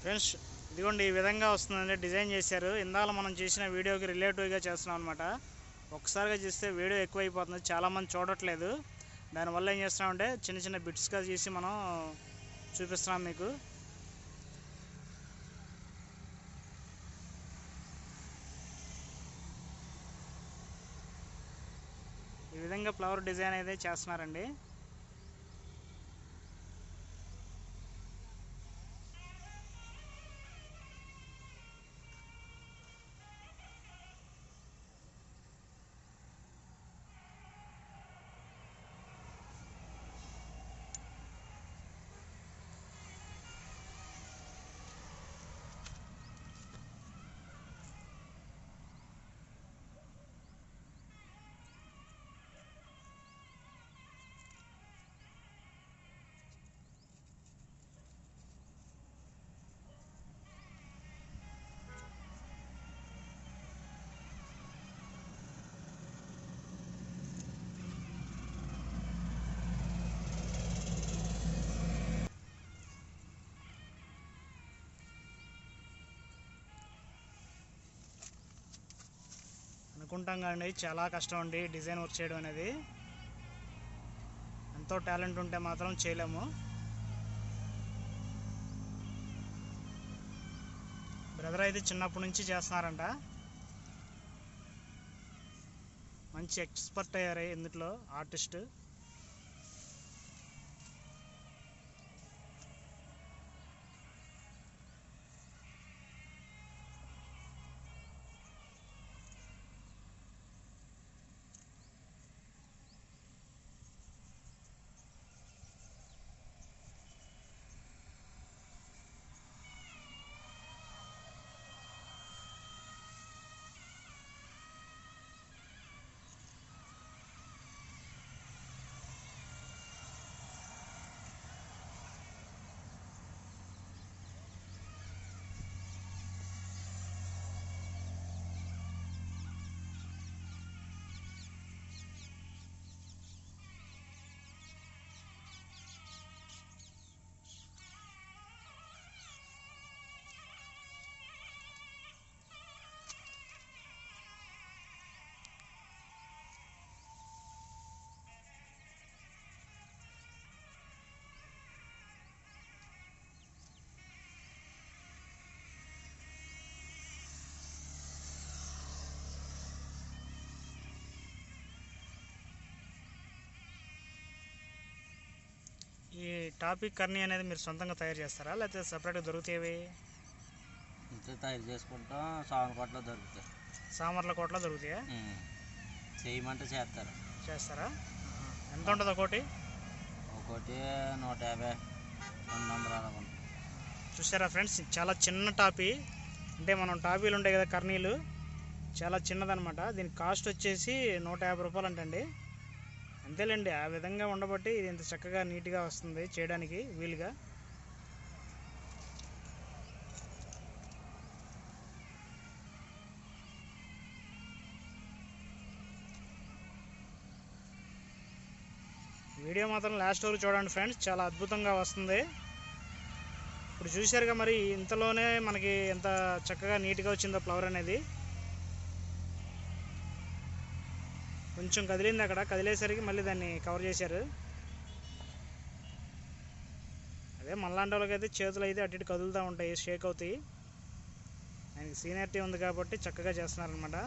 Friends ఇదిగోండి ఈ విధంగా వస్తుందండి, డిజైన్ చేశారు. ఇందాక మనం చేసిన వీడియోకి రిలేటివ్గా చేస్తున్నాం అనమాట. ఒక్కసారిగా చేస్తే వీడియో ఎక్కువైపోతుంది, చాలామంది చూడట్లేదు. దానివల్ల ఏం చేస్తున్నామంటే చిన్న చిన్న బిట్స్గా చేసి మనం చూపిస్తున్నాం మీకు. ఈ విధంగా ఫ్లవర్ డిజైన్ అయితే చేస్తున్నారండి. అనుకుంటాం కానీ చాలా కష్టం అండి డిజైన్ వర్క్ చేయడం అనేది. ఎంతో టాలెంట్ ఉంటే మాత్రం చేయలేము. బ్రదర్ అయితే చిన్నప్పటి నుంచి చేస్తున్నారంట, మంచి ఎక్స్పర్ట్ అయ్యారు ఇందులో, ఆర్టిస్ట్. ఈ టాపిక్ కర్నీ అనేది మీరు సొంతంగా తయారు చేస్తారా, లేకపోతే సపరేట్గా దొరుకుతాయి? ఇంట్లో తయారు చేసుకుంటాం, సామర్లకోటలో దొరుకుతాయి. సామర్లకోటలో దొరుకుతాయా? చేయమంటే చేస్తారా? ఎంత ఉంటుంది ఒకటి? 150, 200 అలా ఉంటుంది. చూసారా ఫ్రెండ్స్, చాలా చిన్న టాపీ. అంటే మనం టాపీలు ఉంటాయి కదా కర్నీలు, చాలా చిన్నదనమాట. దీని కాస్ట్ వచ్చేసి 150 రూపాయలు అంటండి. అంతేలేండి, ఆ విధంగా ఉండబట్టి ఇది ఇంత చక్కగా నీట్గా వస్తుంది చేయడానికి వీలుగా. వీడియో మాత్రం లాస్ట్ వరకు చూడండి ఫ్రెండ్స్, చాలా అద్భుతంగా వస్తుంది. ఇప్పుడు చూశారుగా మరి, ఇంతలోనే మనకి ఎంత చక్కగా నీట్గా వచ్చిందో ఫ్లవర్ అనేది. కొంచెం కదిలింది, అక్కడ కదిలేసరికి మళ్ళీ దాన్ని కవర్ చేశారు. అదే మనలాంటి వాళ్ళకైతే చేతులు అయితే అటు ఇటు కదులుతూ ఉంటాయి, షేక్ అవుతాయి. ఆయనకి సీనియారిటీ ఉంది కాబట్టి చక్కగా చేస్తున్నారనమాట.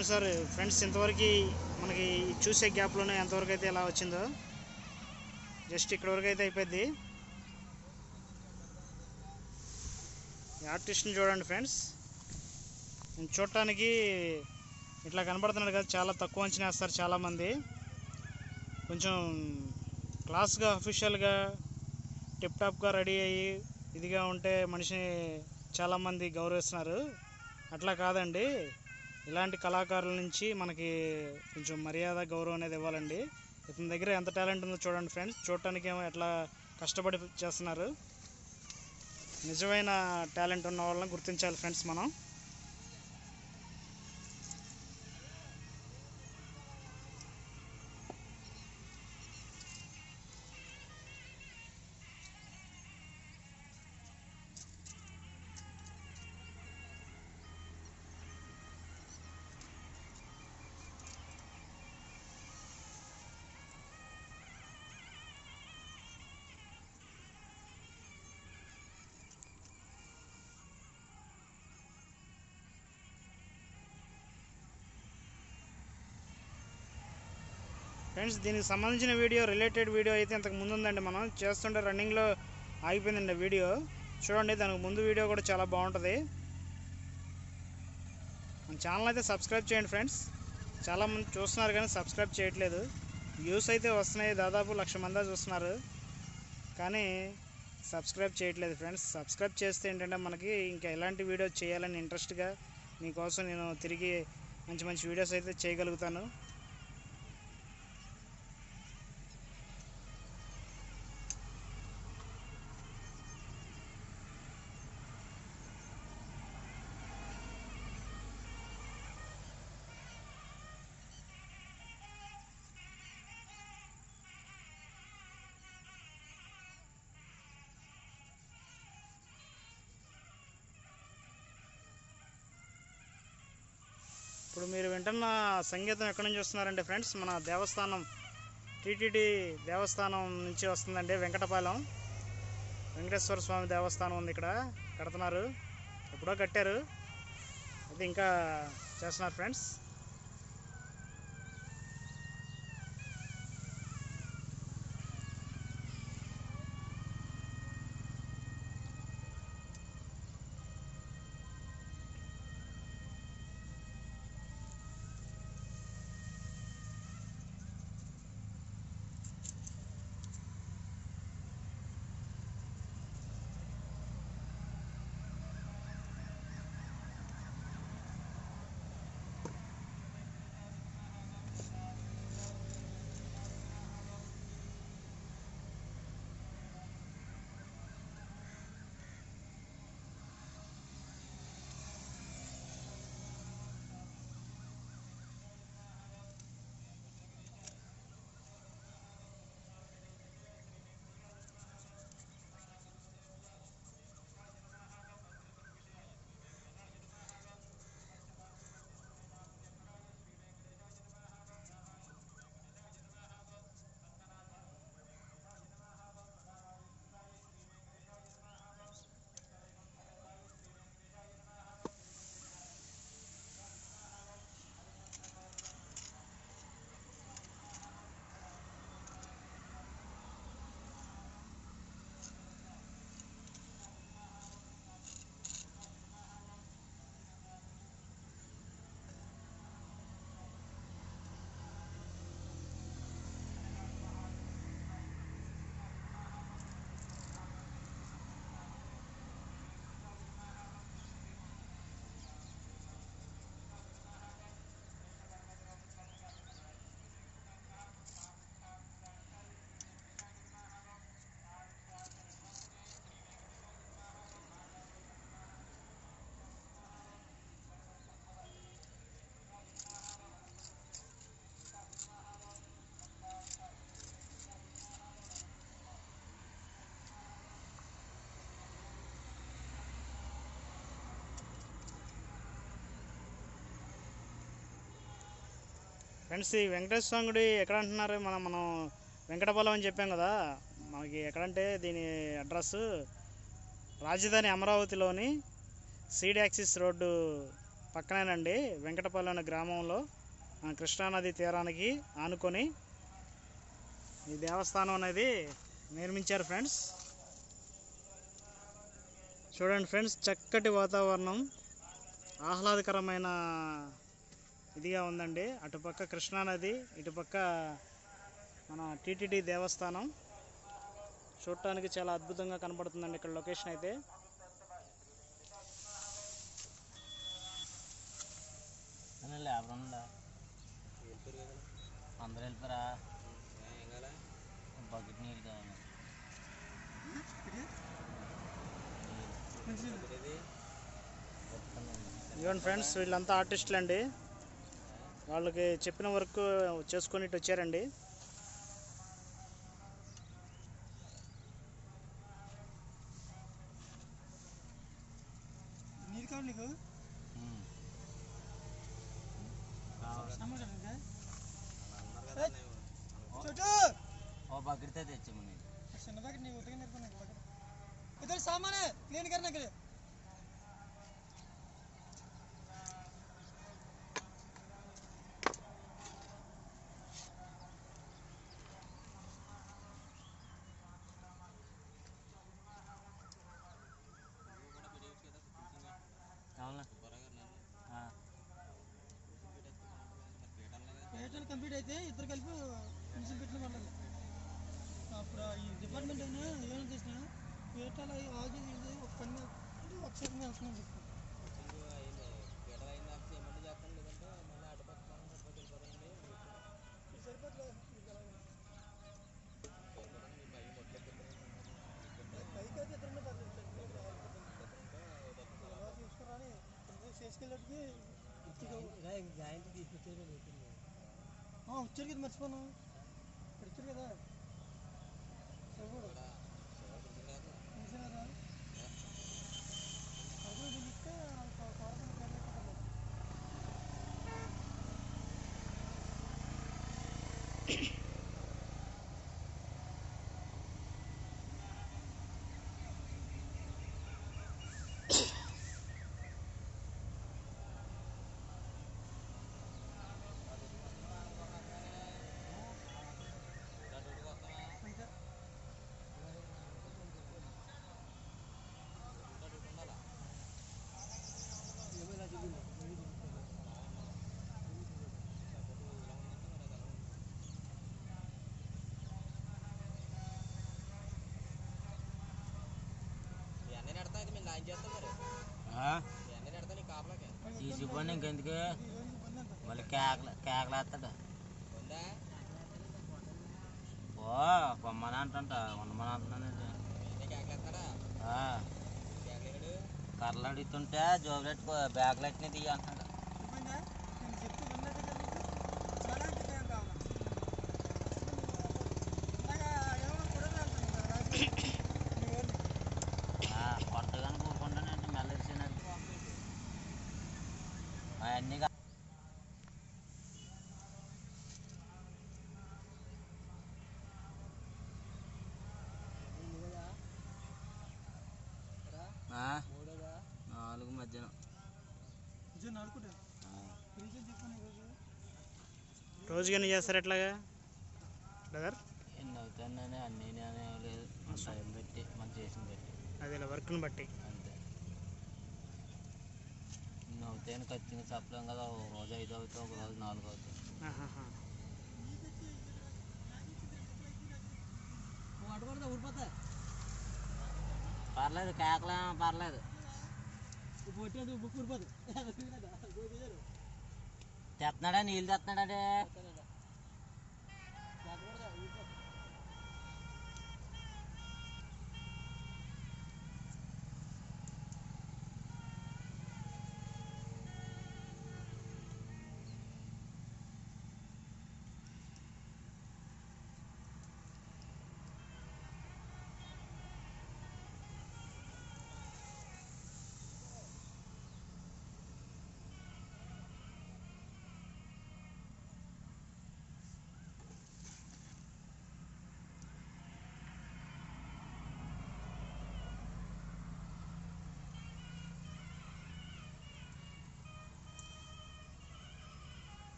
చూడండి సార్ ఫ్రెండ్స్, ఇంతవరకు మనకి చూసే గ్యాప్లోనే ఎంతవరకు అయితే ఎలా వచ్చిందో, జస్ట్ ఇక్కడ వరకు అయితే అయిపోద్ది. ఈ ఆర్టిస్ట్ని చూడండి ఫ్రెండ్స్, చూడటానికి ఇట్లా కనబడుతున్నాడు కదా, చాలా తక్కువ అంచనా వేస్తారు చాలామంది. కొంచెం క్లాస్గా అఫీషియల్గా టిప్ టాప్గా రెడీ అయ్యి ఇదిగా ఉంటే మనిషిని చాలామంది గౌరవిస్తున్నారు. అట్లా కాదండి, ఇలాంటి కళాకారుల నుంచి మనకి కొంచెం మర్యాద గౌరవం అనేది ఇవ్వాలండి. ఇతని దగ్గర ఎంత టాలెంట్ ఉందో చూడండి ఫ్రెండ్స్, చూడటానికి ఏమో ఎట్లా కష్టపడి చేస్తున్నారు. నిజమైన టాలెంట్ ఉన్న వాళ్ళని గుర్తించాలి ఫ్రెండ్స్ మనం. ఫ్రెండ్స్, దీనికి సంబంధించిన వీడియో, రిలేటెడ్ వీడియో అయితే ఇంతకు ముందు ఉందండి. మనం చేస్తుంటే రన్నింగ్లో ఆగిపోయిందండి వీడియో. చూడండి, దానికి ముందు వీడియో కూడా చాలా బాగుంటుంది. మన ఛానల్ అయితే సబ్స్క్రైబ్ చేయండి ఫ్రెండ్స్. చాలామంది చూస్తున్నారు కానీ సబ్స్క్రైబ్ చేయట్లేదు. వ్యూస్ అయితే వస్తున్నాయి, దాదాపు 1,00,000 మంది చూస్తున్నారు, కానీ సబ్స్క్రైబ్ చేయట్లేదు ఫ్రెండ్స్. సబ్స్క్రైబ్ చేస్తే ఏంటంటే మనకి ఇంకా ఎలాంటి వీడియో చేయాలని ఇంట్రెస్ట్గా మీకోసం నేను తిరిగి మంచి మంచి వీడియోస్ అయితే చేయగలుగుతాను. ఇప్పుడు మీరు వింటున్న సంగీతం ఎక్కడి నుంచి వస్తున్నారంటే ఫ్రెండ్స్, మన దేవస్థానం టీటీడీ దేవస్థానం నుంచి వస్తుందండి. వెంకటపాలెం వెంకటేశ్వర స్వామి దేవస్థానం ఉంది, ఇక్కడ కడుతున్నారు. ఎప్పుడో కట్టారు, అది ఇంకా చేస్తున్నారు ఫ్రెండ్స్. ఫ్రెండ్స్, ఈ వెంకటేశ్వర స్వామి గుడి ఎక్కడ అంటున్నారు? మనం వెంకటపాలెం అని చెప్పాం కదా. మనకి ఎక్కడంటే దీని అడ్రస్ రాజధాని అమరావతిలోని సీడ్ యాక్సిస్ రోడ్డు పక్కనేనండి, వెంకటపల్లి అనే గ్రామంలో కృష్ణానది తీరానికి ఆనుకొని ఈ దేవస్థానం అనేది నిర్మించారు ఫ్రెండ్స్. చూడండి ఫ్రెండ్స్, చక్కటి వాతావరణం, ఆహ్లాదకరమైన ఇదిగా ఉందండి. అటుపక్క కృష్ణానది, ఇటుపక్క మన టీటీడీ దేవస్థానం. చూడటానికి చాలా అద్భుతంగా కనపడుతుందండి ఇక్కడ లొకేషన్ అయితే. అందరూ వెళ్ళిపోరా, బకెట్ నీళ్ళు కావాలి. ఇదిగోండి ఫ్రెండ్స్, వీళ్ళంతా ఆర్టిస్టులు అండి. వాళ్ళకి చెప్పిన వర్క్ చేసుకొని ఇటు వచ్చారండి. నీరు కావాలి నీకు? ఓ బకెట్తో తెచ్చాము నేను. చిన్న బకెట్ నీకు ఉతగా నేర్పండి. ఇద్దరు సామానే క్లీన్ కన్నా ఇక్కడ. పేటలు కంప్లీట్ అయితే ఇద్దరు కలిపి మిషన్ పెట్టిన వాళ్ళది. అప్పుడు ఈ డిపార్ట్మెంట్ అయినా ఏమైనా చేసినా పేటలు ఆగి ఒక పని ఒకసారి వెళ్తున్నాను చెప్తాను. పైకి అయితే ఇద్దరు తీసుకురాని చేసుకెళ్ళకి వచ్చారు కదా, మర్చిపోను. వచ్చారు కదా కదా అది ఇస్తే తీసిపోయి ఇంకెందుకు మళ్ళీ కేకలేస్తాడు. ఓ పొమ్మని అంటుంట ఉండమని అంటున్నానండి. కర్రలు అడుగుతుంటే జోబులెట్టుకో బ్యాగులు ఎట్టినా తీయ అంటున్నాడు. కొత్తగానే కూకుంటానండి మెల్లరిసినట్టు అవన్నీ నాలుగు మధ్యాహ్నం రోజుగా ఎన్ని చేస్తారు ఎట్లాగా బ్రదర్? ఎన్ని అవుతానని అన్నీ లేదు, మన టైం బట్టి మనం చేసిన బట్టి, అదే వర్క్ని బట్టి అంతే. ఇన్ని అవుతాయని ఖచ్చితంగా చెప్పలేం కదా. ఒక రోజు 5 అవుతాయి, ఒక రోజు 4 అవుతాయి. పర్లేదు, కేకలే పర్లేదు. తెస్తున్నాడా, నీళ్ళు తెస్తున్నాడే.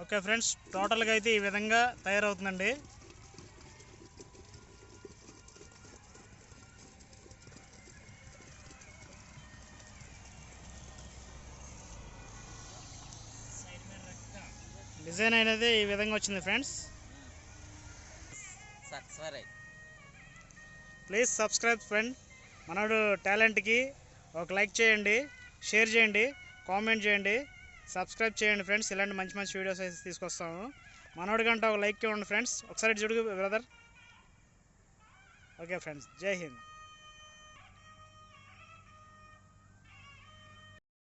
ఓకే ఫ్రెండ్స్, టోటల్గా అయితే ఈ విధంగా తయారవుతుందండి. డిజైన్ అనేది ఈ విధంగా వచ్చింది friends. Success. Please subscribe friend. మనోడు టాలెంట్కి ఒక లైక్ చేయండి, షేర్ చేయండి, కామెంట్ చేయండి, సబ్స్క్రైబ్ చేయండి ఫ్రెండ్స్. ఇలాంటి మంచి మంచి వీడియోస్ అయితే తీసుకొస్తాము. మనోడి గంట ఒక లైక్ ఇవ్వండి ఫ్రెండ్స్. ఒకసారి చూడు బ్రదర్. ఓకే ఫ్రెండ్స్, జై హింద్.